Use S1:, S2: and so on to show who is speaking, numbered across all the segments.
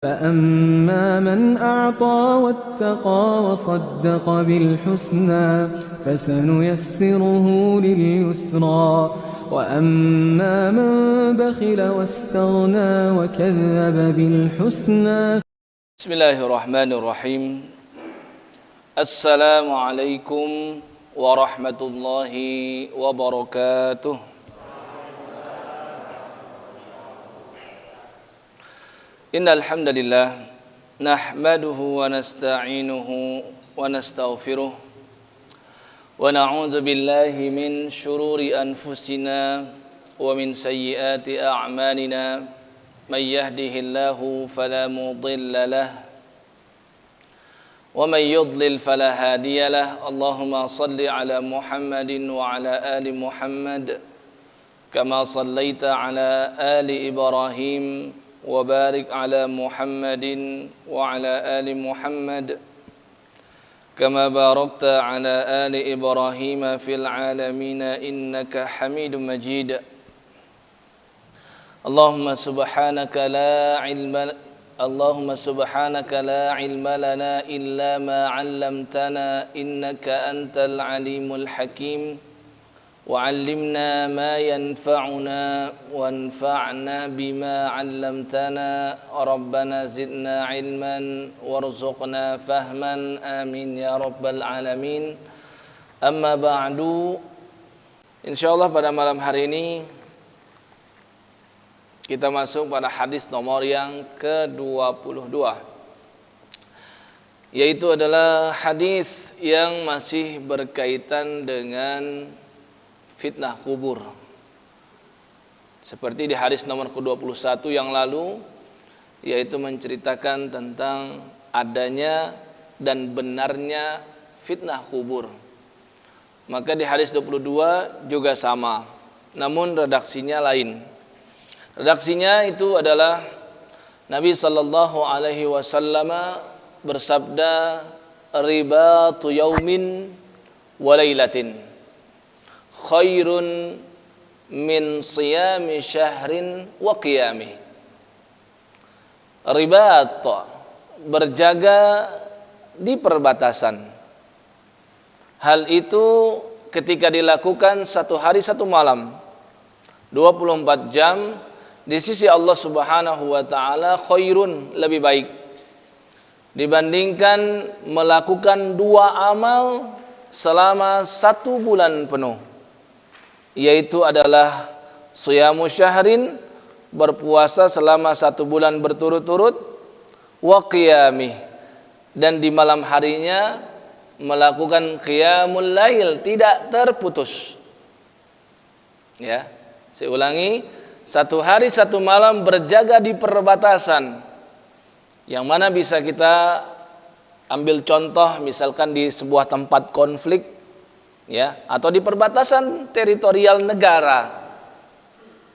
S1: فأما من أعطى واتقى وصدق بالحسنى فسنيسره لليسرى وأما من بخل واستغنى وكذب بالحسنى.
S2: بسم الله الرحمن الرحيم. السلام عليكم ورحمة الله وبركاته. Innal hamdalillah nahmaduhu wa nasta'inuhu wa nastaghfiruh wa na'udzu billahi min shururi anfusina wa min sayyiati a'malina may yahdihillahu fala mudilla lahu wa may yudlil fala hadiya lahu. Allahumma shalli ala Muhammadin wa ala ali Muhammad kama shallaita ala ali Ibrahim wa barik ala Muhammadin wa ala ali Muhammad kama barakta ala ali Ibrahim fil alamin innaka Hamidum Majid. Allahumma subhanaka la ilma lana illa ma 'allamtana innaka antal alimul hakim. وعلمنا ما ينفعنا وانفعنا بما علمتنا ربنا زدنا علما وارزقنا فهما آمين يا رب العالمين. أما بعد, insyaallah pada malam hari ini kita masuk pada hadis nomor yang ke-22, yaitu adalah hadis yang masih berkaitan dengan fitnah kubur. Seperti di hadis nomor ke-21 yang lalu, yaitu menceritakan tentang adanya dan benarnya fitnah kubur. Maka di hadis 22 juga sama, namun redaksinya lain. Redaksinya itu adalah Nabi sallallahu alaihi wasallam bersabda, ribatu yaumin wa lailatin khairun min siyami syahrin wa qiyamih. Ribat, berjaga di perbatasan. Hal itu ketika dilakukan satu hari satu malam, 24 jam di sisi Allah Subhanahu wa taala khairun, lebih baik dibandingkan melakukan dua amal selama 1 bulan penuh, yaitu adalah siyamu syahrin, berpuasa selama 1 bulan berturut-turut, wa qiyamih, dan di malam harinya melakukan qiyamul lail tidak terputus. Ya, saya ulangi, 1 hari 1 malam berjaga di perbatasan, yang mana bisa kita ambil contoh misalkan di sebuah tempat konflik, ya, atau di perbatasan teritorial negara.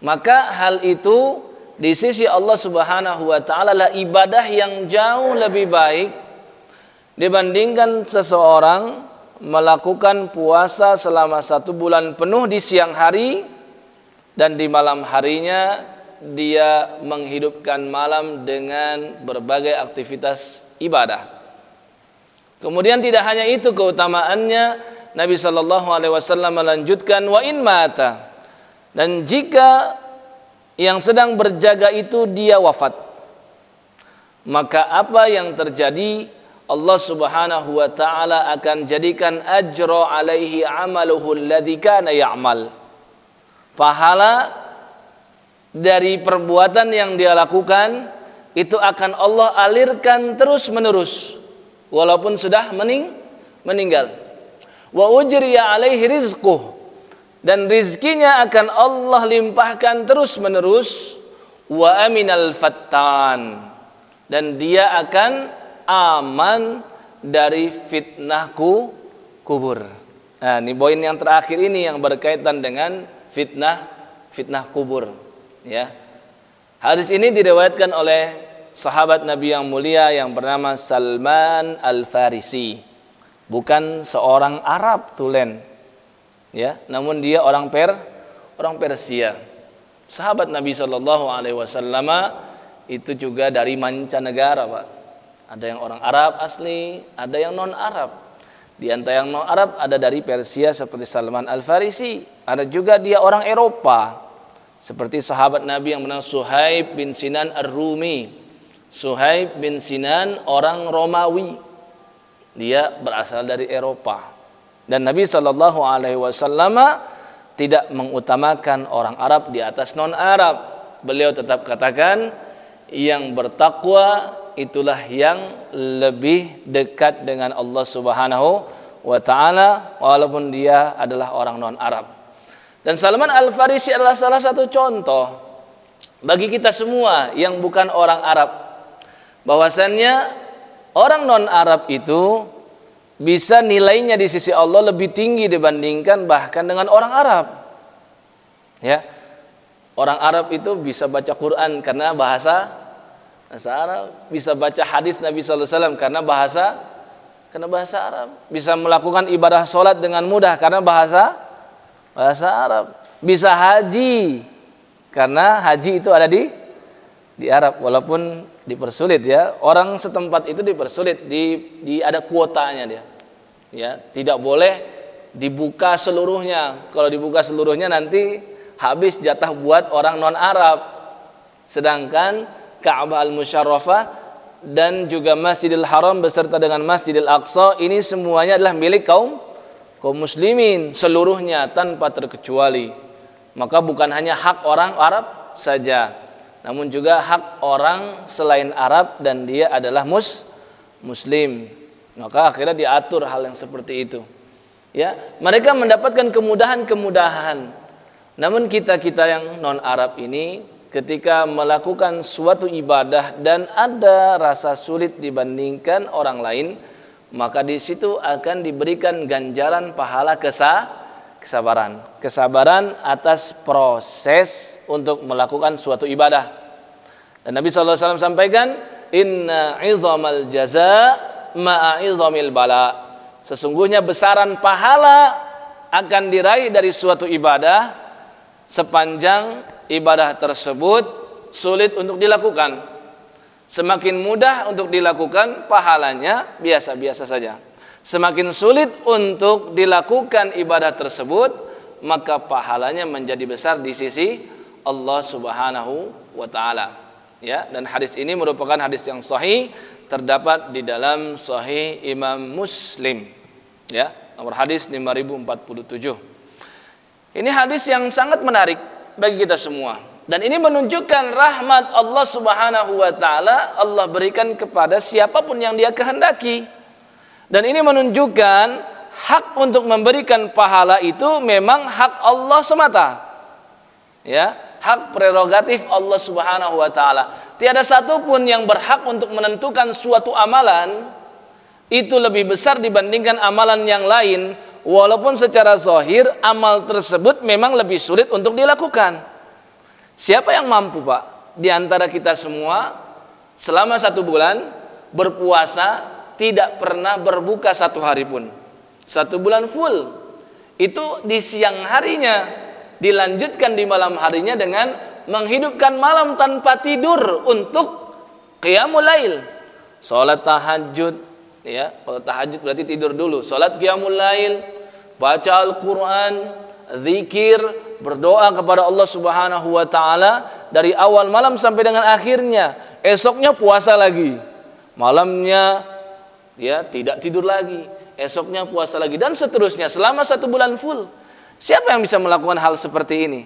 S2: Maka hal itu di sisi Allah Subhanahu wa taala adalah ibadah yang jauh lebih baik dibandingkan seseorang melakukan puasa selama 1 bulan penuh di siang hari dan di malam harinya dia menghidupkan malam dengan berbagai aktivitas ibadah. Kemudian tidak hanya itu keutamaannya, Nabi sallallahu alaihi wasallam melanjutkan, wa in mata, dan jika yang sedang berjaga itu dia wafat, maka apa yang terjadi? Allah Subhanahu wa taala akan jadikan ajra alaihi amaluhu alladzi kana ya'mal. Pahala dari perbuatan yang dia lakukan itu akan Allah alirkan terus-menerus walaupun sudah meninggal. Wa ujriya alaihi rizquh, dan rizkinya akan Allah limpahkan terus-menerus. Wa aminal fattan, dan dia akan aman dari fitnah kubur. Nah, ini poin yang terakhir ini yang berkaitan dengan fitnah kubur, ya. Hadis ini diriwayatkan oleh sahabat Nabi yang mulia yang bernama Salman Al-Farisi. Bukan seorang Arab tulen, ya, namun dia orang Persia. Sahabat Nabi sallallahu alaihi wasallam itu juga dari mancanegara, Pak. Ada yang orang Arab asli, ada yang non-Arab. Di antara yang non-Arab ada dari Persia seperti Salman Al-Farisi, ada juga dia orang Eropa seperti sahabat Nabi yang bernama Suhaib bin Sinan Ar-Rumi. Suhaib bin Sinan orang Romawi, dia berasal dari Eropa. Dan Nabi SAW tidak mengutamakan orang Arab di atas non-Arab. Beliau tetap katakan, yang bertakwa itulah yang lebih dekat dengan Allah Subhanahu wa ta'ala, walaupun dia adalah orang non-Arab. Dan Salman Al-Farisi adalah salah satu contoh bagi kita semua yang bukan orang Arab, bahwasannya orang non-Arab itu bisa nilainya di sisi Allah lebih tinggi dibandingkan bahkan dengan orang Arab. Ya. Orang Arab itu bisa baca Quran karena bahasa Arab, bisa baca hadis Nabi sallallahu alaihi wasallam karena bahasa Arab, bisa melakukan ibadah salat dengan mudah karena bahasa Arab, bisa haji karena haji itu ada di Arab, walaupun dipersulit ya. Orang setempat itu dipersulit, di ada kuotanya dia. Ya, tidak boleh dibuka seluruhnya. Kalau dibuka seluruhnya nanti habis jatah buat orang non-Arab. Sedangkan Ka'bah Al-Musyarrafah dan juga Masjidil Haram beserta dengan Masjidil Aqsa ini semuanya adalah milik kaum muslimin seluruhnya tanpa terkecuali. Maka bukan hanya hak orang Arab saja, namun juga hak orang selain Arab dan dia adalah muslim. Maka akhirnya diatur hal yang seperti itu. Ya, mereka mendapatkan kemudahan-kemudahan. Namun kita yang non-Arab ini ketika melakukan suatu ibadah dan ada rasa sulit dibandingkan orang lain, maka di situ akan diberikan ganjaran pahala kesabaran atas proses untuk melakukan suatu ibadah. Dan Nabi SAW sampaikan, inna 'idhamal jaza ma'a 'idhamil bala. Sesungguhnya besaran pahala akan diraih dari suatu ibadah sepanjang ibadah tersebut sulit untuk dilakukan. Semakin mudah untuk dilakukan, pahalanya biasa-biasa saja. Semakin sulit untuk dilakukan ibadah tersebut, maka pahalanya menjadi besar di sisi Allah Subhanahu wa ta'ala. Ya, dan hadis ini merupakan hadis yang sahih, terdapat di dalam Sahih Imam Muslim. Ya, nomor hadis 5047. Ini hadis yang sangat menarik bagi kita semua. Dan ini menunjukkan rahmat Allah Subhanahu wa ta'ala Allah berikan kepada siapapun yang dia kehendaki. Dan ini menunjukkan hak untuk memberikan pahala itu memang hak Allah semata. Ya, hak prerogatif Allah Subhanahu wa ta'ala. Tiada satupun yang berhak untuk menentukan suatu amalan itu lebih besar dibandingkan amalan yang lain, walaupun secara zahir amal tersebut memang lebih sulit untuk dilakukan. Siapa yang mampu, Pak, di antara kita semua selama 1 bulan berpuasa tidak pernah berbuka 1 hari pun? 1 bulan full. Itu di siang harinya, dilanjutkan di malam harinya dengan menghidupkan malam tanpa tidur untuk qiyamul lail. Salat tahajud, ya, kalau tahajud berarti tidur dulu. Salat qiyamul lail, baca Al-Qur'an, zikir, berdoa kepada Allah Subhanahu wa ta'ala dari awal malam sampai dengan akhirnya. Esoknya puasa lagi, malamnya ya tidak tidur lagi, esoknya puasa lagi, dan seterusnya selama 1 bulan full. Siapa yang bisa melakukan hal seperti ini?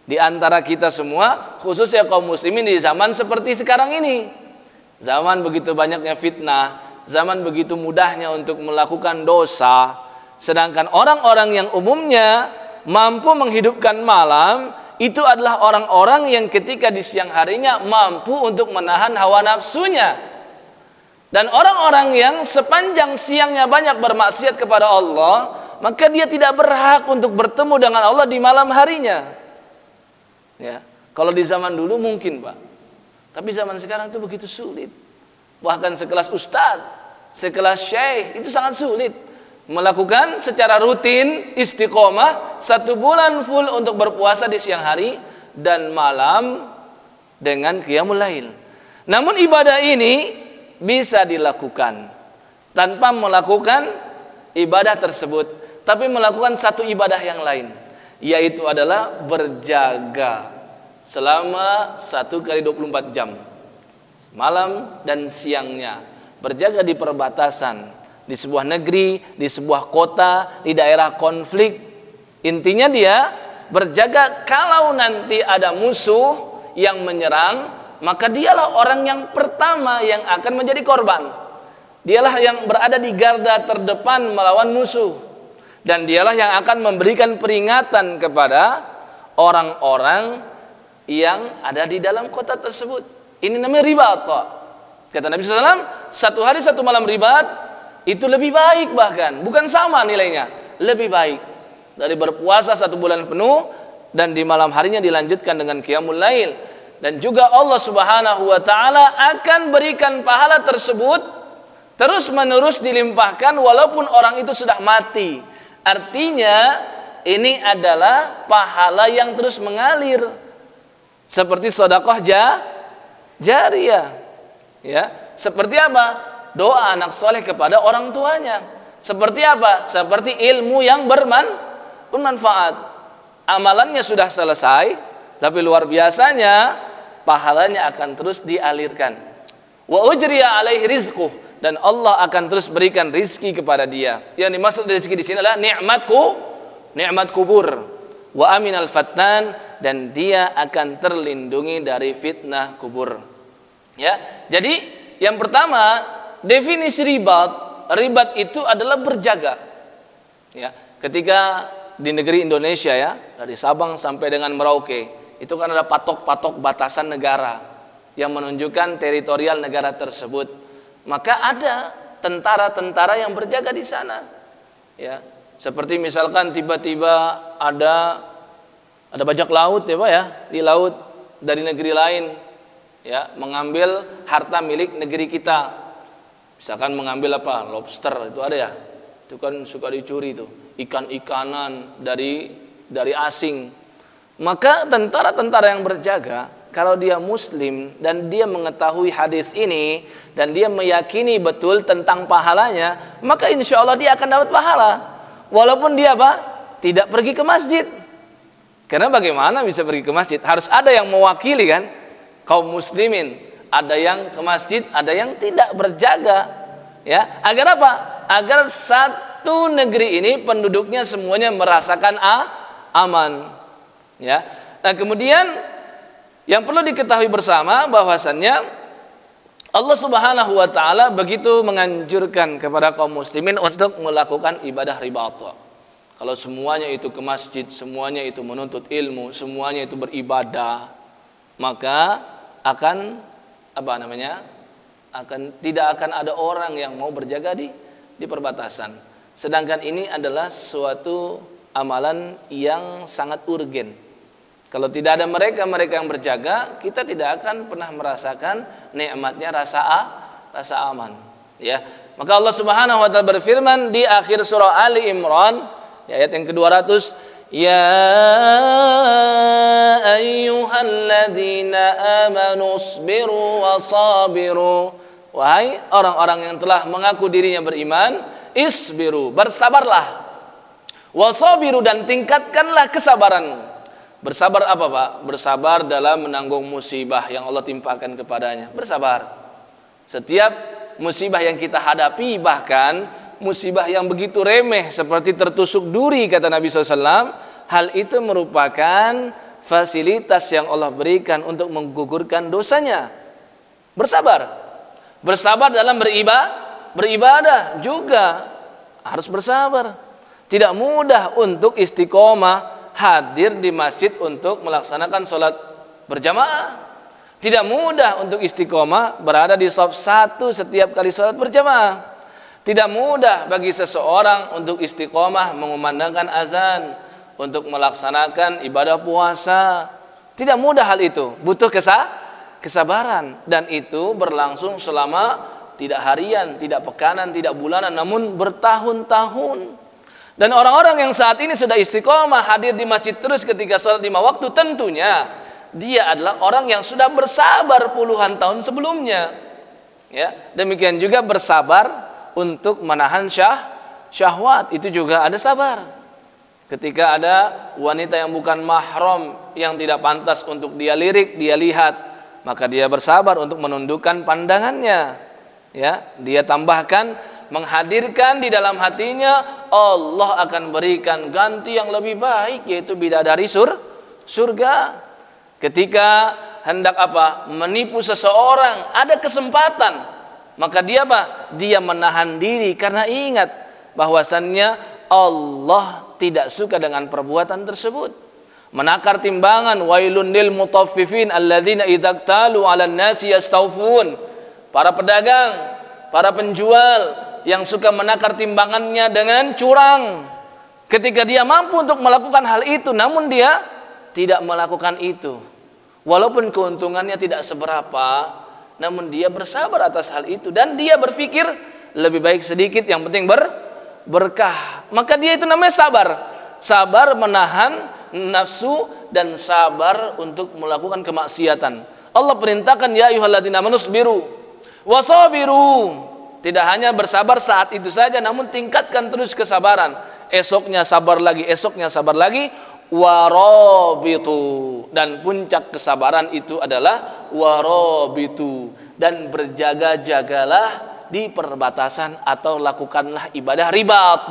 S2: Di antara kita semua, khususnya kaum muslimin di zaman seperti sekarang ini. Zaman begitu banyaknya fitnah, zaman begitu mudahnya untuk melakukan dosa. Sedangkan orang-orang yang umumnya mampu menghidupkan malam, itu adalah orang-orang yang ketika di siang harinya mampu untuk menahan hawa nafsunya. Dan orang-orang yang sepanjang siangnya banyak bermaksiat kepada Allah, maka dia tidak berhak untuk bertemu dengan Allah di malam harinya. Ya, kalau di zaman dulu mungkin, Pak. Tapi zaman sekarang itu begitu sulit. Bahkan sekelas ustadz, sekelas syekh itu sangat sulit melakukan secara rutin istiqomah 1 bulan full untuk berpuasa di siang hari dan malam dengan qiyamul lail. Namun ibadah ini bisa dilakukan tanpa melakukan ibadah tersebut, tapi melakukan satu ibadah yang lain, yaitu adalah berjaga selama 1 kali 24 jam, malam dan siangnya, berjaga di perbatasan, di sebuah negeri, di sebuah kota, di daerah konflik. Intinya dia berjaga kalau nanti ada musuh yang menyerang, maka dialah orang yang pertama yang akan menjadi korban. Dialah yang berada di garda terdepan melawan musuh, dan dialah yang akan memberikan peringatan kepada orang-orang yang ada di dalam kota tersebut. Ini namanya ribat. Kata Nabi SAW, 1 hari 1 malam ribat itu lebih baik, bahkan bukan sama nilainya, lebih baik dari berpuasa 1 bulan penuh dan di malam harinya dilanjutkan dengan qiyamul lail. Dan juga Allah Subhanahu wa taala akan berikan pahala tersebut terus menerus dilimpahkan walaupun orang itu sudah mati. Artinya ini adalah pahala yang terus mengalir, seperti sedekah jariyah. Ya, seperti apa? Doa anak soleh kepada orang tuanya. Seperti apa? Seperti ilmu yang bermanfaat. Amalannya sudah selesai, tapi luar biasanya pahalanya akan terus dialirkan. Wa ujriya alaihi rizquh, dan Allah akan terus berikan rizki kepada dia. Yang dimaksud rizki di sini adalah nikmat kubur. Wa aminal fattan, dan dia akan terlindungi dari fitnah kubur. Ya, jadi yang pertama definisi ribat itu adalah berjaga. Ya, ketika di negeri Indonesia ya, dari Sabang sampai dengan Merauke, itu kan ada patok-patok batasan negara yang menunjukkan teritorial negara tersebut. Maka ada tentara-tentara yang berjaga di sana. Ya, seperti misalkan tiba-tiba ada bajak laut ya Pak ya, di laut dari negeri lain ya, mengambil harta milik negeri kita. Misalkan mengambil apa? Lobster itu ada ya. Itu kan suka dicuri itu. Ikan-ikanan dari asing. Maka tentara-tentara yang berjaga, kalau dia muslim dan dia mengetahui hadis ini dan dia meyakini betul tentang pahalanya, maka insya Allah dia akan dapat pahala walaupun dia apa? Tidak pergi ke masjid. Karena bagaimana bisa pergi ke masjid? Harus ada yang mewakili kan kaum muslimin. Ada yang ke masjid, ada yang tidak berjaga. Ya, agar apa? Agar satu negeri ini penduduknya semuanya merasakan aman. Ya. Nah, kemudian yang perlu diketahui bersama bahwasannya Allah Subhanahu wa taala begitu menganjurkan kepada kaum muslimin untuk melakukan ibadah ribat. Kalau semuanya itu ke masjid, semuanya itu menuntut ilmu, semuanya itu beribadah, maka tidak akan ada orang yang mau berjaga di perbatasan. Sedangkan ini adalah suatu amalan yang sangat urgen. Kalau tidak ada mereka yang berjaga, kita tidak akan pernah merasakan nikmatnya rasa aman. Ya, maka Allah Subhanahu wa taala berfirman di akhir surah Ali Imran, ayat yang ke-200, ya ayyuhalladzina amanu isbiru wasabiru, wahai orang-orang yang telah mengaku dirinya beriman, isbiru, bersabarlah, wasabiru, dan tingkatkanlah kesabaranmu. Bersabar apa Pak? Bersabar dalam menanggung musibah yang Allah timpakan kepadanya. Bersabar. Setiap musibah yang kita hadapi, bahkan musibah yang begitu remeh seperti tertusuk duri kata Nabi SAW, hal itu merupakan fasilitas yang Allah berikan untuk menggugurkan dosanya. Bersabar. Bersabar dalam beribadah juga harus bersabar. Tidak mudah untuk istiqomah hadir di masjid untuk melaksanakan sholat berjamaah. Tidak mudah untuk istiqomah berada di shaf 1 setiap kali sholat berjamaah. Tidak mudah bagi seseorang untuk istiqomah mengumandangkan azan, untuk melaksanakan ibadah puasa. Tidak mudah hal itu, butuh kesabaran, dan itu berlangsung selama tidak harian, tidak pekanan, tidak bulanan, namun bertahun-tahun. Dan orang-orang yang saat ini sudah istiqomah hadir di masjid terus ketika sholat 5 waktu, tentunya dia adalah orang yang sudah bersabar puluhan tahun sebelumnya. Ya, demikian juga bersabar untuk menahan syahwat, itu juga ada sabar. Ketika ada wanita yang bukan mahram yang tidak pantas untuk dia lirik, dia lihat, maka dia bersabar untuk menundukkan pandangannya. Ya, dia tambahkan menghadirkan di dalam hatinya Allah akan berikan ganti yang lebih baik, yaitu bidadari surga. Ketika hendak menipu seseorang, ada kesempatan, maka dia dia menahan diri karena ingat bahwasannya Allah tidak suka dengan perbuatan tersebut. Menakar timbangan, wailun lil mutaffifin alladzina idza iktalu 'alan nasi yastawfun. Para pedagang, para penjual yang suka menakar timbangannya dengan curang. Ketika dia mampu untuk melakukan hal itu, namun dia tidak melakukan itu. Walaupun keuntungannya tidak seberapa, namun dia bersabar atas hal itu. Dan dia berpikir, lebih baik sedikit, yang penting berkah. Maka dia itu namanya sabar. Sabar menahan nafsu dan sabar untuk melakukan kemaksiatan. Allah perintahkan, ya ayyuhalladzina amanu sabiru wasabiru. Tidak hanya bersabar saat itu saja, namun tingkatkan terus kesabaran. Esoknya sabar lagi, esoknya sabar lagi. Warabitu, dan puncak kesabaran itu adalah warabitu, dan berjaga-jagalah di perbatasan atau lakukanlah ibadah ribat.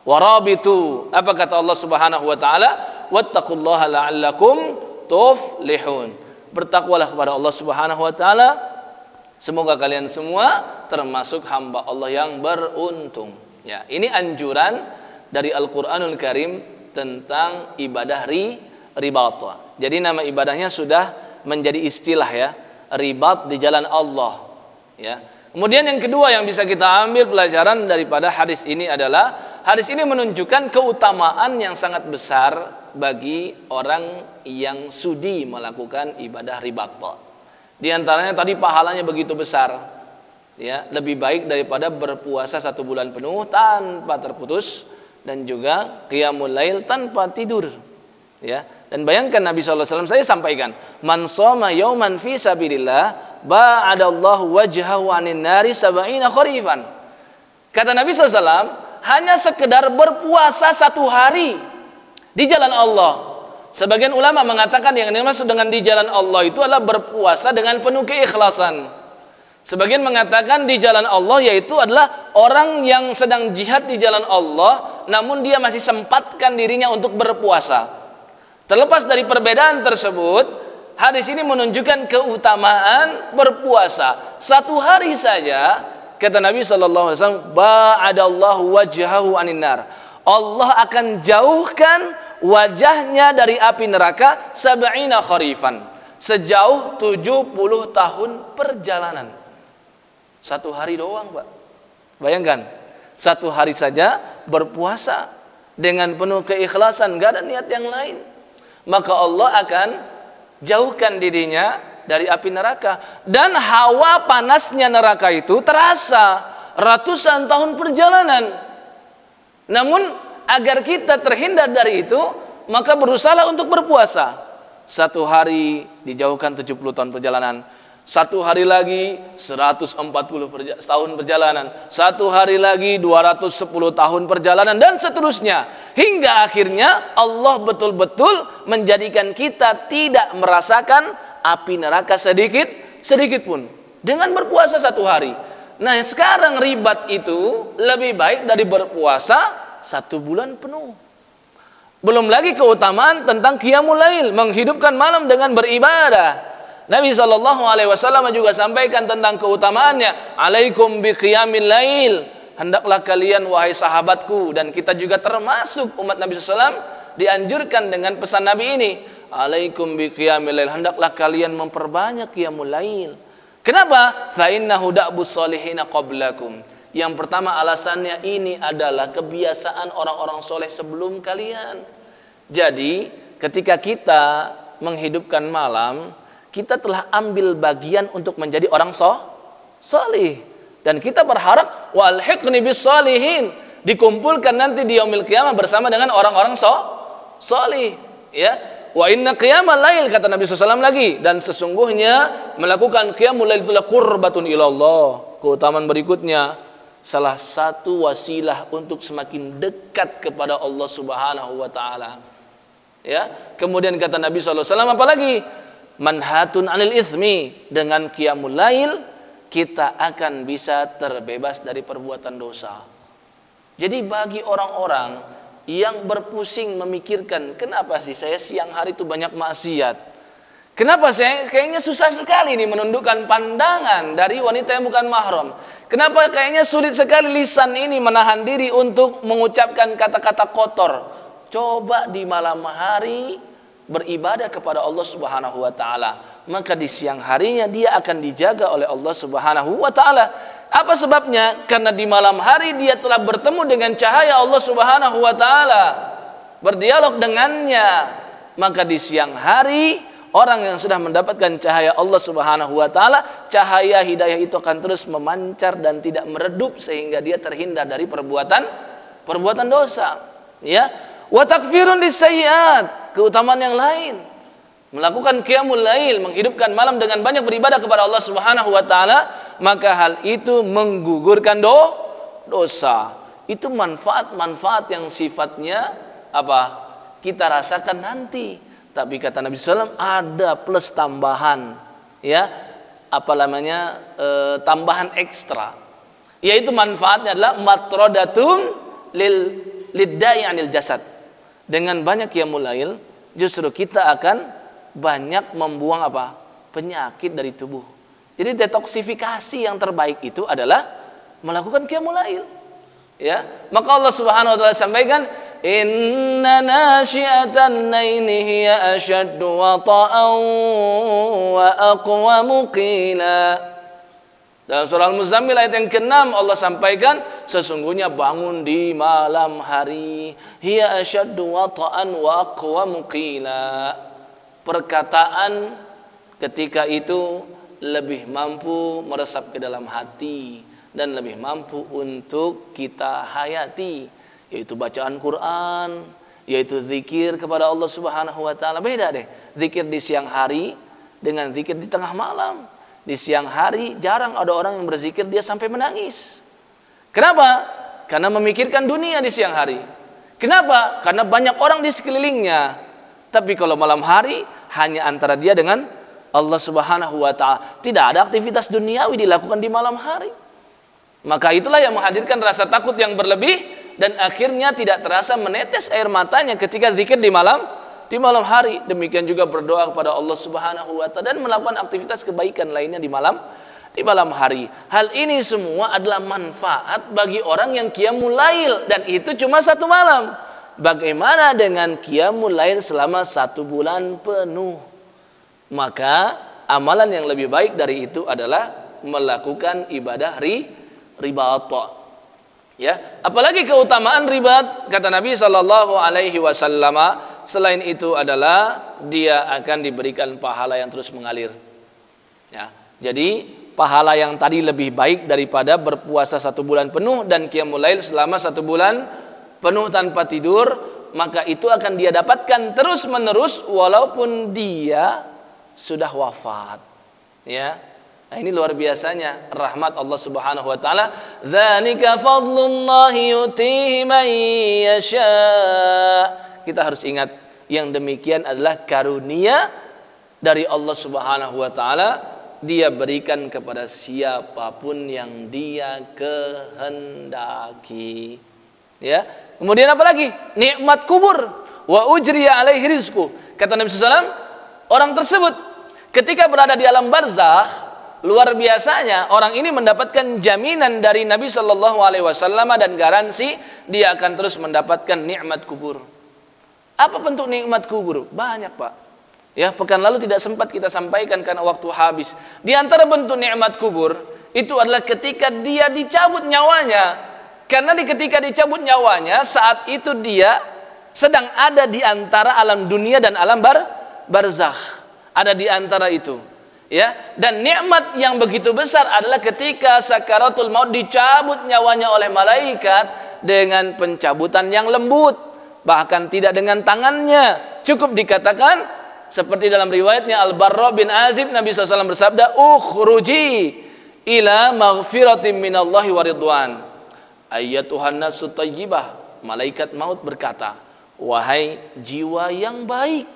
S2: Warabitu, apa kata Allah Subhanahu wa taala? Wattaqullaha la'allakum tuflihun. Bertakwalah kepada Allah Subhanahu wa taala, semoga kalian semua termasuk hamba Allah yang beruntung. Ya, ini anjuran dari Al-Qur'anul Karim tentang ibadah ribat. Jadi nama ibadahnya sudah menjadi istilah, ya, ribat di jalan Allah. Ya. Kemudian yang kedua yang bisa kita ambil pelajaran daripada hadis ini adalah hadis ini menunjukkan keutamaan yang sangat besar bagi orang yang sudi melakukan ibadah ribat. Di antaranya tadi pahalanya begitu besar, ya, lebih baik daripada berpuasa 1 bulan penuh tanpa terputus, dan juga qiyamul lail tanpa tidur. Ya. Dan bayangkan Nabi SAW, saya sampaikan, man shoma yauman fi sabilillah ba'adallahu wajhahu 'anil nari 70 kharifan. Kata Nabi SAW, hanya sekedar berpuasa 1 hari di jalan Allah. Sebagian ulama mengatakan yang dimaksud dengan di jalan Allah itu adalah berpuasa dengan penuh keikhlasan. Sebagian mengatakan di jalan Allah yaitu adalah orang yang sedang jihad di jalan Allah, namun dia masih sempatkan dirinya untuk berpuasa. Terlepas dari perbedaan tersebut, hadis ini menunjukkan keutamaan berpuasa 1 hari saja. Kata Nabi SAW, ba'adallahu wajhahu 'anin nar. Allah akan jauhkan wajahnya dari api neraka 70 kharifan, sejauh 70 tahun perjalanan. 1 hari doang, Pak. Bayangkan, 1 hari saja berpuasa dengan penuh keikhlasan, gak ada niat yang lain, maka Allah akan jauhkan dirinya dari api neraka. Dan hawa panasnya neraka itu terasa ratusan tahun perjalanan. Namun agar kita terhindar dari itu, maka berusahalah untuk berpuasa. 1 hari dijauhkan 70 tahun perjalanan, 1 hari lagi 140 tahun perjalanan, 1 hari lagi 210 tahun perjalanan, dan seterusnya. Hingga akhirnya Allah betul-betul menjadikan kita tidak merasakan api neraka sedikit pun dengan berpuasa 1 hari. Nah, sekarang ribat itu lebih baik dari berpuasa 1 bulan penuh. Belum lagi keutamaan tentang qiyamul lail, menghidupkan malam dengan beribadah. Nabi SAW juga sampaikan tentang keutamaannya. Alaikum bi qiyamil lail. Hendaklah kalian wahai sahabatku, dan kita juga termasuk umat Nabi SAW, dianjurkan dengan pesan Nabi ini. Alaikum bi qiyamil lail. Hendaklah kalian memperbanyak qiyamul lail. Kenapa? Fa innahu da'bus solihina qablakum. Yang pertama alasannya ini adalah kebiasaan orang-orang soleh sebelum kalian. Jadi ketika kita menghidupkan malam, kita telah ambil bagian untuk menjadi orang solih. Dan kita berharap walhiqni bis solihin, dikumpulkan nanti di yaumil qiyamah bersama dengan orang-orang solih. Ya, Wa inna qiyamal lail, kata Nabi SAW lagi, dan sesungguhnya melakukan qiyamul lail itulah qurbatun ilallah. Keutamaan berikutnya, salah satu wasilah untuk semakin dekat kepada Allah Subhanahu wa taala. Ya, kemudian kata Nabi SAW apalagi? Manhatun 'anil itsmi, dengan qiyamul lail kita akan bisa terbebas dari perbuatan dosa. Jadi bagi orang-orang yang berpusing memikirkan, kenapa sih saya siang hari itu banyak maksiat? Kenapa saya kayaknya susah sekali nih menundukkan pandangan dari wanita yang bukan mahram? Kenapa kayaknya sulit sekali lisan ini menahan diri untuk mengucapkan kata-kata kotor? Coba di malam hari beribadah kepada Allah Subhanahu wa taala, maka di siang harinya dia akan dijaga oleh Allah Subhanahu wa taala. Apa sebabnya? Karena di malam hari dia telah bertemu dengan cahaya Allah Subhanahu wa taala, berdialog dengannya. Maka di siang hari orang yang sudah mendapatkan cahaya Allah Subhanahu wa taala, cahaya hidayah itu akan terus memancar dan tidak meredup sehingga dia terhindar dari perbuatan dosa. Ya. Wa takfirun lisayyi'at, keutamaan yang lain. Melakukan qiyamul lail, menghidupkan malam dengan banyak beribadah kepada Allah Subhanahu wa taala, maka hal itu menggugurkan dosa. Itu manfaat-manfaat yang sifatnya apa? Kita rasakan nanti. Tapi kata Nabi SAW ada plus tambahan, ya, tambahan ekstra. Yaitu manfaatnya adalah matrodatum liddai anil jasad. Dengan banyak qiyamul lail, justru kita akan banyak membuang penyakit dari tubuh. Jadi detoksifikasi yang terbaik itu adalah melakukan qiyamul lail. Ya, maka Allah Subhanahu wa taala sampaikan, inna nasyi'atan laili hiya ashaddu wata'an wa aqwamu qila. Dalam surah Al-Muzammil ayat yang ke-6 Allah sampaikan, sesungguhnya bangun di malam hari hiya ashaddu wata'an wa aqwamu qila. Perkataan ketika itu lebih mampu meresap ke dalam hati dan lebih mampu untuk kita hayati, yaitu bacaan Quran, yaitu zikir kepada Allah Subhanahu wa taala. Beda deh zikir di siang hari dengan zikir di tengah malam. Di siang hari jarang ada orang yang berzikir dia sampai menangis. Kenapa? Karena memikirkan dunia di siang hari. Kenapa? Karena banyak orang di sekelilingnya. Tapi kalau malam hari hanya antara dia dengan Allah Subhanahu wa taala. Tidak ada aktivitas duniawi dilakukan di malam hari. Maka itulah yang menghadirkan rasa takut yang berlebih dan akhirnya tidak terasa menetes air matanya ketika zikir di malam hari. Demikian juga berdoa kepada Allah Subhanahu wa taala dan melakukan aktivitas kebaikan lainnya di malam hari. Hal ini semua adalah manfaat bagi orang yang qiyamul lail, dan itu cuma satu malam. Bagaimana dengan qiyamul lail selama 1 bulan penuh? Maka amalan yang lebih baik dari itu adalah melakukan ibadah ribat. Ya, apalagi keutamaan ribat, kata Nabi sallallahu alaihi wasallam, selain itu adalah dia akan diberikan pahala yang terus mengalir. Ya, jadi pahala yang tadi lebih baik daripada berpuasa 1 bulan penuh dan qiyamul lail selama 1 bulan penuh tanpa tidur, maka itu akan dia dapatkan terus menerus walaupun dia sudah wafat. Ya. Nah, ini luar biasanya rahmat Allah Subhanahu wa taala. Dzalika fadlullahi yutihi man yasha. Kita harus ingat yang demikian adalah karunia dari Allah Subhanahu wa taala, dia berikan kepada siapapun yang dia kehendaki. Ya. Kemudian apa lagi? Nikmat kubur, wa ujriya alaihi rizqu. Kata Nabi SAW, orang tersebut ketika berada di alam barzakh, luar biasanya orang ini mendapatkan jaminan dari Nabi sallallahu alaihi wasallam dan garansi dia akan terus mendapatkan nikmat kubur. Apa bentuk nikmat kubur? Banyak, Pak. Ya, pekan lalu tidak sempat kita sampaikan karena waktu habis. Di antara bentuk nikmat kubur itu adalah ketika dia dicabut nyawanya. Karena ketika dicabut nyawanya, saat itu dia sedang ada di antara alam dunia dan alam barzakh. Ada di antara itu. Ya, dan nikmat yang begitu besar adalah ketika sakaratul maut dicabut nyawanya oleh malaikat dengan pencabutan yang lembut. Bahkan tidak dengan tangannya, cukup dikatakan seperti dalam riwayatnya Al-Barra bin Azib, Nabi SAW bersabda, "Ukhruji ila maghfiratin minallahi wa ridwan." Ayyatuhan nasu tayyibah, malaikat maut berkata, "Wahai jiwa yang baik,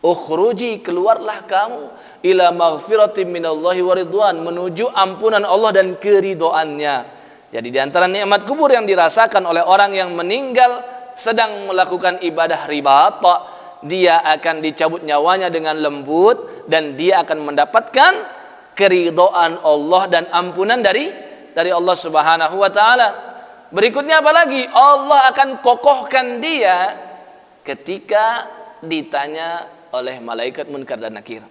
S2: ukhruji, keluarlah kamu, ila maghfiratin minallahi wa ridwan, menuju ampunan Allah dan keridhoannya." Jadi di antara nikmat kubur yang dirasakan oleh orang yang meninggal sedang melakukan ibadah ribat, dia akan dicabut nyawanya dengan lembut dan dia akan mendapatkan keridhaan Allah dan ampunan dari Allah Subhanahu wa taala. Berikutnya apa lagi? Allah akan kokohkan dia ketika ditanya oleh malaikat Munkar dan Nakir.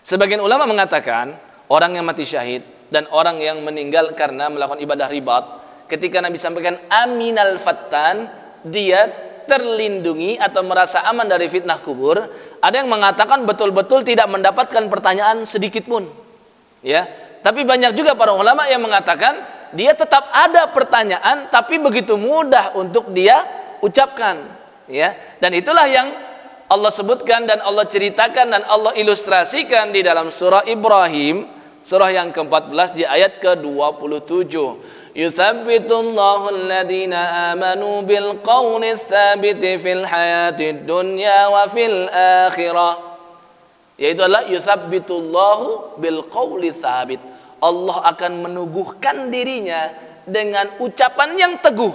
S2: Sebagian ulama mengatakan orang yang mati syahid dan orang yang meninggal karena melakukan ibadah ribat, ketika Nabi sampaikan aminal fattan, dia terlindungi atau merasa aman dari fitnah kubur. Ada yang mengatakan betul-betul tidak mendapatkan pertanyaan sedikit pun. Ya, tapi banyak juga para ulama yang mengatakan dia tetap ada pertanyaan, tapi begitu mudah untuk dia ucapkan. Ya, dan itulah yang Allah sebutkan dan Allah ceritakan dan Allah ilustrasikan di dalam surah Ibrahim, surah yang ke-14 di ayat ke-27. Yuthabbitullahu alladhina amanu bil qawli tsabiti fil hayatid dunya wa fil akhirah. Yaitu adalah yuthabbitullahu bil qawli tsabit. Allah akan meneguhkan dirinya dengan ucapan yang teguh,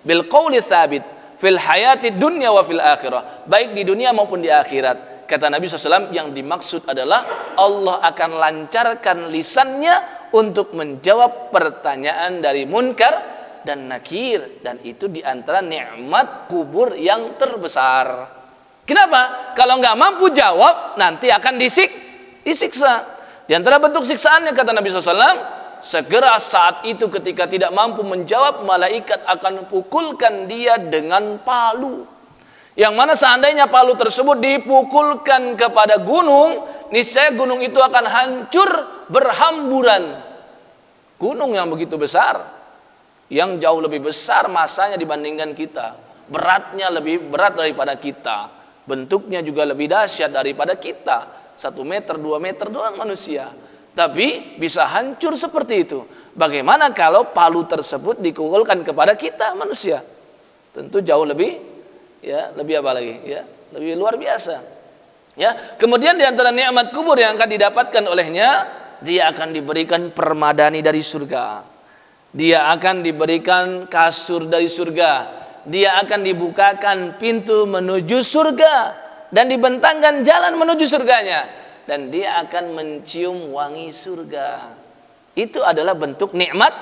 S2: bil qawli tsabit fil hayatid dunya wa fil akhirah, baik di dunia maupun di akhirat. Kata Nabi SAW, yang dimaksud adalah Allah akan lancarkan lisannya untuk menjawab pertanyaan dari Munkar dan Nakir, dan itu diantara nikmat kubur yang terbesar. Kenapa? Kalau nggak mampu jawab, nanti akan disiksa. Di antara bentuk siksaannya, kata Nabi SAW, segera saat itu ketika tidak mampu menjawab, malaikat akan pukulkan dia dengan palu. Yang mana seandainya palu tersebut dipukulkan kepada gunung, niscaya gunung itu akan hancur berhamburan. Gunung yang begitu besar, yang jauh lebih besar masanya dibandingkan kita, beratnya lebih berat daripada kita, bentuknya juga lebih dahsyat daripada kita. 1 meter, 2 meter doang manusia, tapi bisa hancur seperti itu. Bagaimana kalau palu tersebut dipukulkan kepada kita manusia? Tentu jauh lebih, ya, lebih apa lagi? Ya, lebih luar biasa. Ya, kemudian di antara nikmat kubur yang akan didapatkan olehnya, dia akan diberikan permadani dari surga. Dia akan diberikan kasur dari surga. Dia akan dibukakan pintu menuju surga dan dibentangkan jalan menuju surganya, dan dia akan mencium wangi surga. Itu adalah bentuk nikmat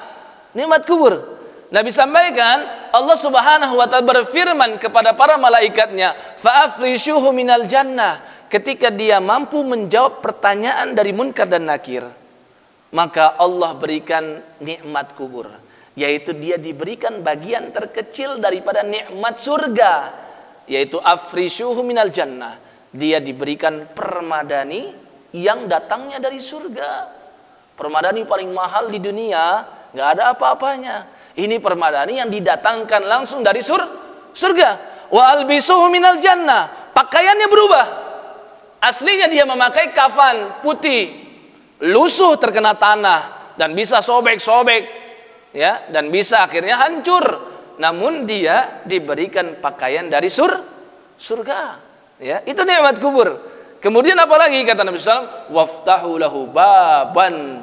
S2: kubur. Nabi sampaikan, Allah Subhanahu wa taala berfirman kepada para malaikatnya, "Fa'afrishuhu minal jannah." Ketika dia mampu menjawab pertanyaan dari Munkar dan Nakir, maka Allah berikan nikmat kubur, yaitu dia diberikan bagian terkecil daripada nikmat surga, yaitu afrishuhu minal jannah. Dia diberikan permadani yang datangnya dari surga. Permadani paling mahal di dunia, nggak ada apa-apanya. Ini permadani yang didatangkan langsung dari surga. Wa albisuhu minal jannah. Pakaiannya berubah. Aslinya dia memakai kafan putih, lusuh terkena tanah dan bisa sobek-sobek, ya, dan bisa akhirnya hancur. Namun dia diberikan pakaian dari surga. Ya, itu nikmat kubur. Kemudian apa lagi kata Nabi SAW? Waftahu lahu baban,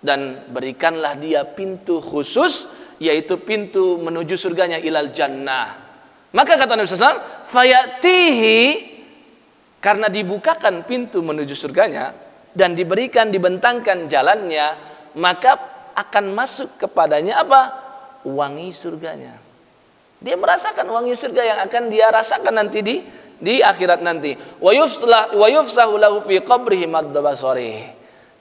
S2: dan berikanlah dia pintu khusus, yaitu pintu menuju surganya, ilal jannah. Maka kata Nabi SAW, fayatihi, karena dibukakan pintu menuju surganya dan dibentangkan jalannya, maka akan masuk kepadanya apa? Wangi surganya. Dia merasakan wangi surga yang akan dia rasakan nanti di akhirat nanti. Wa yufsahu lahu fi qabrihi madda basarih,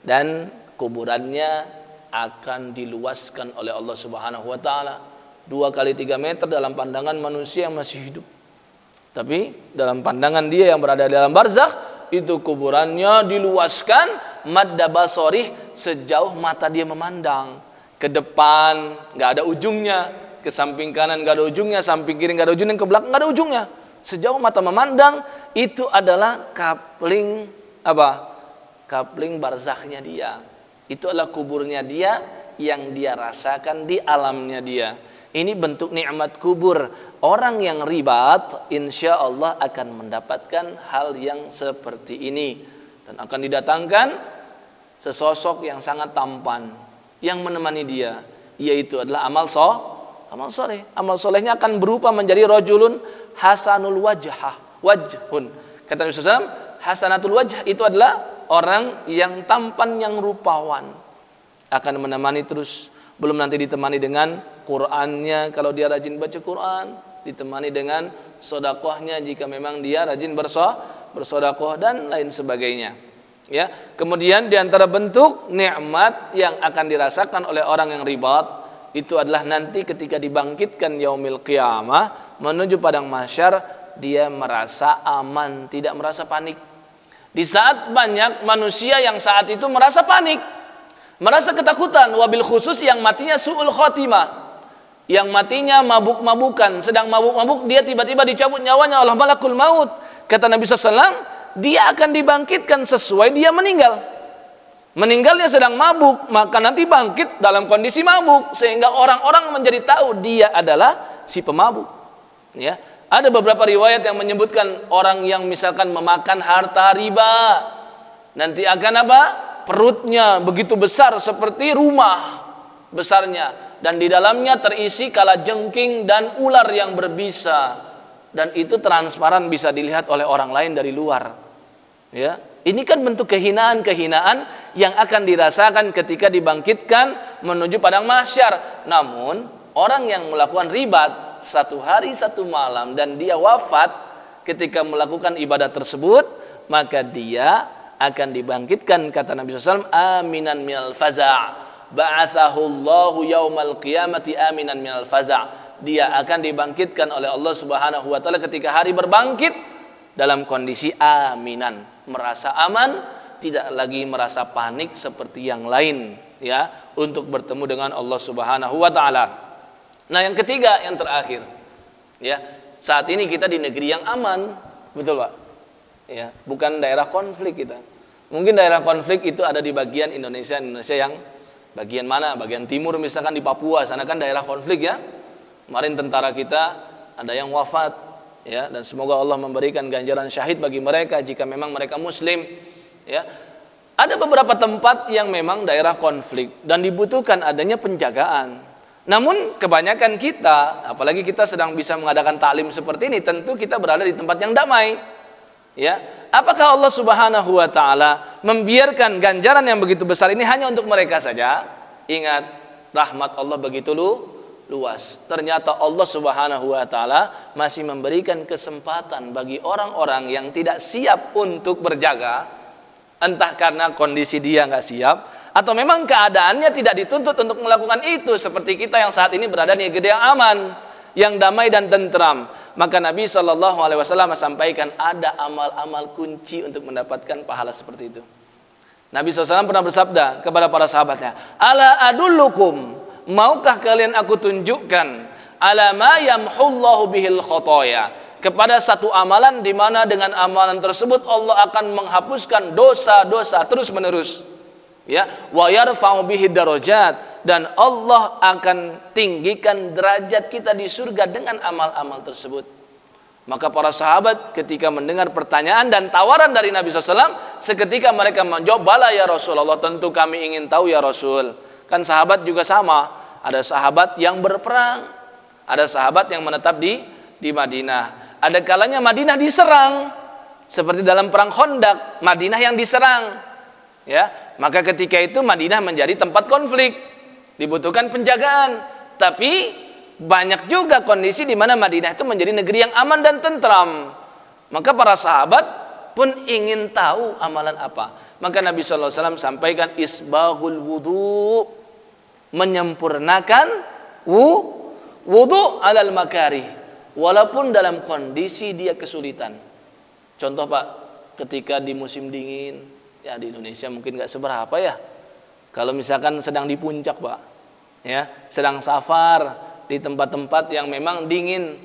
S2: dan kuburannya akan diluaskan oleh Allah Subhanahu wa taala 2 kali 3 meter dalam pandangan manusia yang masih hidup. Tapi dalam pandangan dia yang berada di dalam barzakh, itu kuburannya diluaskan madda basarih, sejauh mata dia memandang. Ke depan nggak ada ujungnya, ke samping kanan nggak ada ujungnya, samping kiri nggak ada ujungnya, ke belakang nggak ada ujungnya. Sejauh mata memandang, itu adalah kapling apa? Kapling barzakhnya dia. Itu adalah kuburnya dia yang dia rasakan di alamnya dia. Ini bentuk nikmat kubur. Orang yang ribat, insya Allah akan mendapatkan hal yang seperti ini. Dan akan didatangkan sesosok yang sangat tampan yang menemani dia, yaitu adalah amal soleh. Amal solehnya akan berupa menjadi rajulun hasanul wajhun. Kata Nabi SAW, hasanatul wajh itu adalah orang yang tampan, yang rupawan. Akan menemani terus. Belum nanti ditemani dengan Qur'annya kalau dia rajin baca Qur'an, ditemani dengan sodakohnya jika memang dia rajin bersodakoh dan lain sebagainya. Ya, kemudian di antara bentuk nikmat yang akan dirasakan oleh orang yang ribat itu adalah nanti ketika dibangkitkan yaumil qiyamah menuju padang mahsyar, dia merasa aman, tidak merasa panik. Di saat banyak manusia yang saat itu merasa panik, merasa ketakutan, wabil khusus yang matinya su'ul khotimah, yang matinya mabuk-mabukan, sedang mabuk-mabuk dia tiba-tiba dicabut nyawanya oleh malakul maut. Kata Nabi SAW, dia akan dibangkitkan sesuai dia meninggal. Meninggalnya sedang mabuk, maka nanti bangkit dalam kondisi mabuk, sehingga orang-orang menjadi tahu dia adalah si pemabuk. Ya, ada beberapa riwayat yang menyebutkan orang yang misalkan memakan harta riba, nanti akan apa? Perutnya begitu besar seperti rumah besarnya, dan di dalamnya terisi kalajengking dan ular yang berbisa, dan itu transparan bisa dilihat oleh orang lain dari luar. Ya, ini kan bentuk kehinaan-kehinaan yang akan dirasakan ketika dibangkitkan menuju padang mahsyar. Namun orang yang melakukan ribat 1 hari 1 malam dan dia wafat ketika melakukan ibadah tersebut, maka dia akan dibangkitkan, kata Nabi SAW, aminan minal faza', ba'athahullahu yaumal qiyamati aminan minal faza'. Dia akan dibangkitkan oleh Allah Subhanahu wa taala ketika hari berbangkit dalam kondisi aminan, merasa aman, tidak lagi merasa panik seperti yang lain, ya, untuk bertemu dengan Allah Subhanahu wa taala. Nah, yang ketiga, yang terakhir, ya, saat ini kita di negeri yang aman, betul Pak? Ya, bukan daerah konflik kita. Mungkin daerah konflik itu ada di bagian Indonesia yang bagian mana? Bagian timur misalkan di Papua, sana kan daerah konflik ya. Kemarin tentara kita ada yang wafat, ya, dan semoga Allah memberikan ganjaran syahid bagi mereka jika memang mereka muslim, ya. Ada beberapa tempat yang memang daerah konflik dan dibutuhkan adanya penjagaan. Namun kebanyakan kita, apalagi kita sedang bisa mengadakan taklim seperti ini, tentu kita berada di tempat yang damai. Ya, apakah Allah Subhanahu wa taala membiarkan ganjaran yang begitu besar ini hanya untuk mereka saja? Ingat, rahmat Allah begitu luas. Ternyata Allah Subhanahu wa taala masih memberikan kesempatan bagi orang-orang yang tidak siap untuk berjaga, entah karena kondisi dia nggak siap atau memang keadaannya tidak dituntut untuk melakukan itu, seperti kita yang saat ini berada di negeri yang aman, yang damai dan tentram. Maka Nabi SAW sampaikan ada amal-amal kunci untuk mendapatkan pahala seperti itu. Nabi SAW pernah bersabda kepada para sahabatnya, ala adullukum, maukah kalian aku tunjukkan, ala ma yamhullahu bihil khotoya, kepada satu amalan di mana dengan amalan tersebut Allah akan menghapuskan dosa-dosa terus menerus, ya, wa yarfa'u bihi darajat, dan Allah akan tinggikan derajat kita di surga dengan amal-amal tersebut. Maka para sahabat ketika mendengar pertanyaan dan tawaran dari Nabi SAW, seketika mereka menjawab, bala ya Rasulullah, tentu kami ingin tahu ya Rasul. Kan sahabat juga sama, ada sahabat yang berperang, ada sahabat yang menetap di Madinah. Ada kalanya Madinah diserang, seperti dalam perang Khandaq, Madinah yang diserang, ya. Maka ketika itu Madinah menjadi tempat konflik, dibutuhkan penjagaan. Tapi banyak juga kondisi di mana Madinah itu menjadi negeri yang aman dan tentram. Maka para sahabat pun ingin tahu amalan apa. Maka Nabi SAW sampaikan isbaghul wudu, menyempurnakan wudu alal makarih, walaupun dalam kondisi dia kesulitan. Contoh Pak, ketika di musim dingin, ya di Indonesia mungkin nggak seberapa ya. Kalau misalkan sedang di puncak Pak, ya, sedang safar di tempat-tempat yang memang dingin,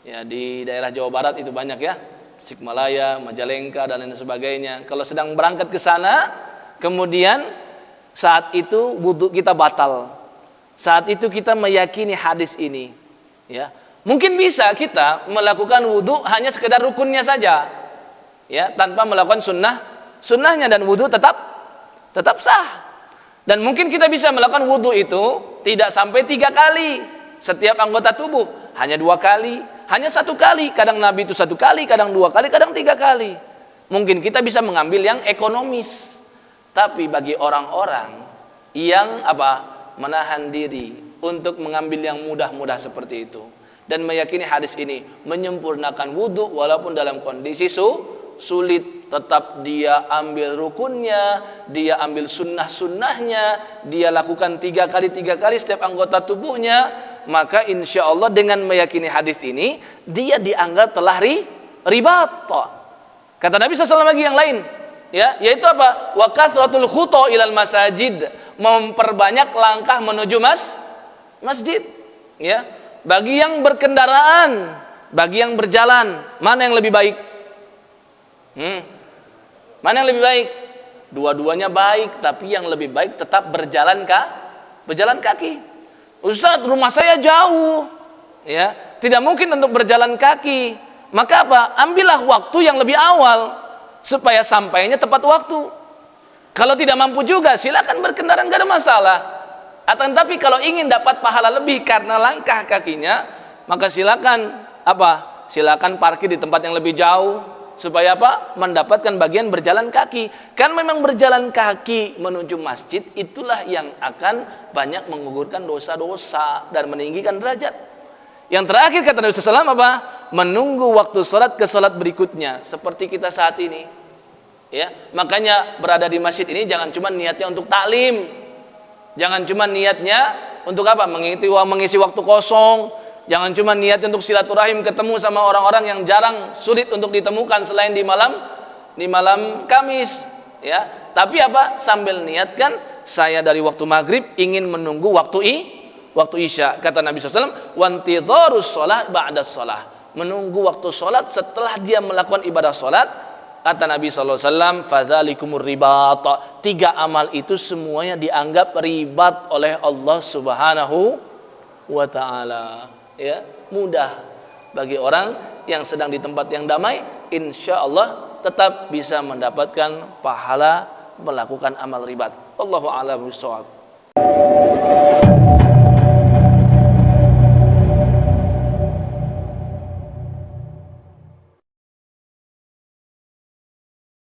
S2: Ya, di daerah Jawa Barat itu banyak ya, Tasikmalaya, Majalengka dan lain sebagainya. Kalau sedang berangkat ke sana, kemudian saat itu wudu kita batal. Saat itu kita meyakini hadis ini, ya. Mungkin bisa kita melakukan wudu hanya sekedar rukunnya saja, ya, tanpa melakukan sunnahnya, dan wudu tetap sah. Dan mungkin kita bisa melakukan wudu itu tidak sampai 3 kali setiap anggota tubuh, hanya 2 kali, hanya 1 kali. Kadang Nabi itu 1 kali, kadang 2 kali, kadang 3 kali. Mungkin kita bisa mengambil yang ekonomis. Tapi bagi orang-orang yang menahan diri untuk mengambil yang mudah-mudah seperti itu dan meyakini hadis ini menyempurnakan wudu walaupun dalam kondisi sulit, tetap dia ambil rukunnya, dia ambil sunnahnya, dia lakukan 3 kali setiap anggota tubuhnya, maka insya Allah dengan meyakini hadis ini dia dianggap telah ribat. Kata Nabi SAW lagi yang lain, ya, yaitu apa? Wa kathratul khuta ilal masajid, memperbanyak langkah menuju masjid, ya. Bagi yang berkendaraan, bagi yang berjalan, mana yang lebih baik? Mana yang lebih baik? Dua-duanya baik, tapi yang lebih baik tetap berjalan kaki. Ustaz, rumah saya jauh, ya, tidak mungkin untuk berjalan kaki. Maka ambillah waktu yang lebih awal supaya sampainya tepat waktu. Kalau tidak mampu juga silakan berkendaraan, enggak ada masalah. Tapi kalau ingin dapat pahala lebih karena langkah kakinya, maka silakan silakan parkir di tempat yang lebih jauh supaya mendapatkan bagian berjalan kaki. Kan memang berjalan kaki menuju masjid itulah yang akan banyak menggugurkan dosa-dosa dan meninggikan derajat. Yang terakhir kata Nabi SAW menunggu waktu sholat ke sholat berikutnya, seperti kita saat ini, ya. Makanya berada di masjid ini jangan cuma niatnya untuk taklim, jangan cuma niatnya untuk mengisi waktu kosong, jangan cuma niatnya untuk silaturahim, ketemu sama orang-orang yang jarang, sulit untuk ditemukan selain di malam Kamis, ya. Tapi sambil niatkan saya dari waktu maghrib ingin menunggu waktu isya. Kata Nabi SAW, wantidharus shalah ba'da shalah, menunggu waktu sholat setelah dia melakukan ibadah sholat. Kata Nabi SAW, fadzalikumur ribat, 3 amal itu semuanya dianggap ribat oleh Allah Subhanahu wa ta'ala, ya. Mudah bagi orang yang sedang di tempat yang damai, insya Allah tetap bisa mendapatkan pahala melakukan amal ribat. Wallahu a'lam bishawab.